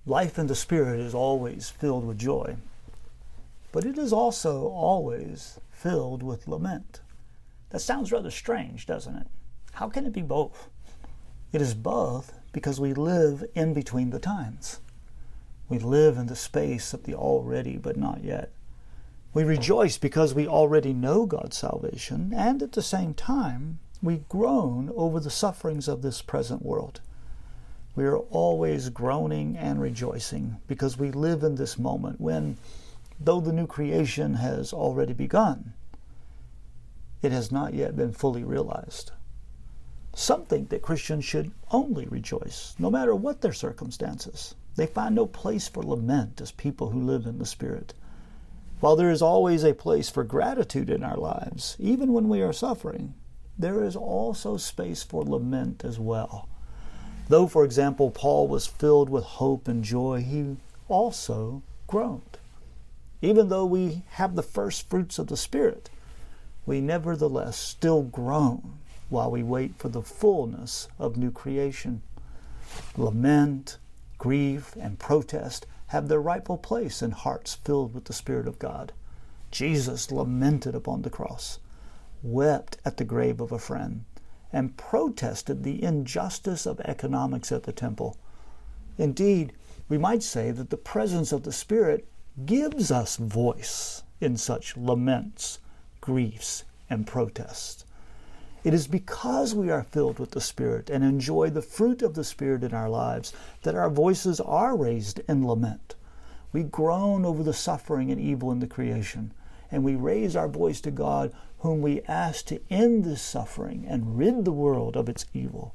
Life in the Spirit is always filled with joy, but it is also always filled with lament. That sounds rather strange, doesn't it? How can it be both? It is both because we live in between the times. We live in the space of the already but not yet. We rejoice because we already know God's salvation, and at the same time, we groan over the sufferings of this present world. We are always groaning and rejoicing because we live in this moment when, though the new creation has already begun, it has not yet been fully realized. Some think that Christians should only rejoice, no matter what their circumstances. They find no place for lament as people who live in the Spirit. While there is always a place for gratitude in our lives, even when we are suffering, there is also space for lament as well. Though, for example, Paul was filled with hope and joy, he also groaned. Even though we have the first fruits of the Spirit, we nevertheless still groan while we wait for the fullness of new creation. Lament, grief, and protest have their rightful place in hearts filled with the Spirit of God. Jesus lamented upon the cross, wept at the grave of a friend, and protested the injustice of economics at the temple. Indeed, we might say that the presence of the Spirit gives us voice in such laments, griefs, and protests. It is because we are filled with the Spirit and enjoy the fruit of the Spirit in our lives that our voices are raised in lament. We groan over the suffering and evil in the creation, and we raise our voice to God, whom we ask to end this suffering and rid the world of its evil.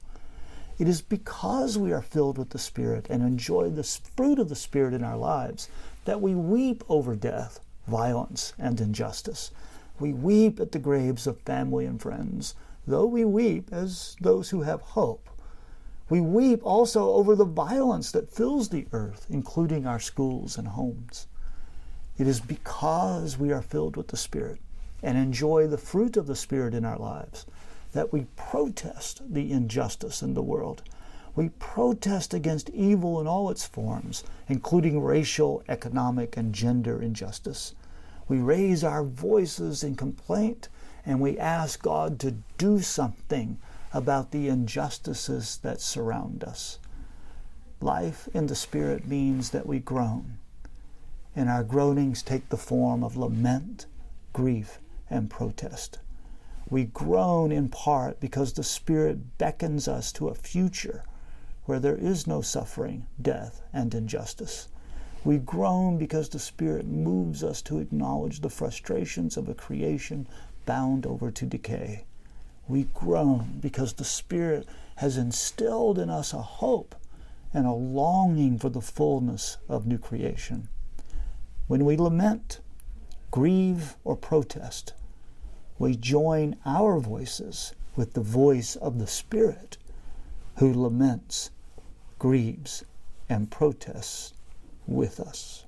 It is because we are filled with the Spirit and enjoy the fruit of the Spirit in our lives that we weep over death, violence, and injustice. We weep at the graves of family and friends, though we weep as those who have hope. We weep also over the violence that fills the earth, including our schools and homes. It is because we are filled with the Spirit and enjoy the fruit of the Spirit in our lives that we protest the injustice in the world. We protest against evil in all its forms, including racial, economic, and gender injustice. We raise our voices in complaint, and we ask God to do something about the injustices that surround us. Life in the Spirit means that we groan, and our groanings take the form of lament, grief, and protest. We groan in part because the Spirit beckons us to a future where there is no suffering, death, and injustice. We groan because the Spirit moves us to acknowledge the frustrations of a creation bound over to decay. We groan because the Spirit has instilled in us a hope and a longing for the fullness of new creation. When we lament, grieve, or protest, we join our voices with the voice of the Spirit who laments, grieves, and protests with us.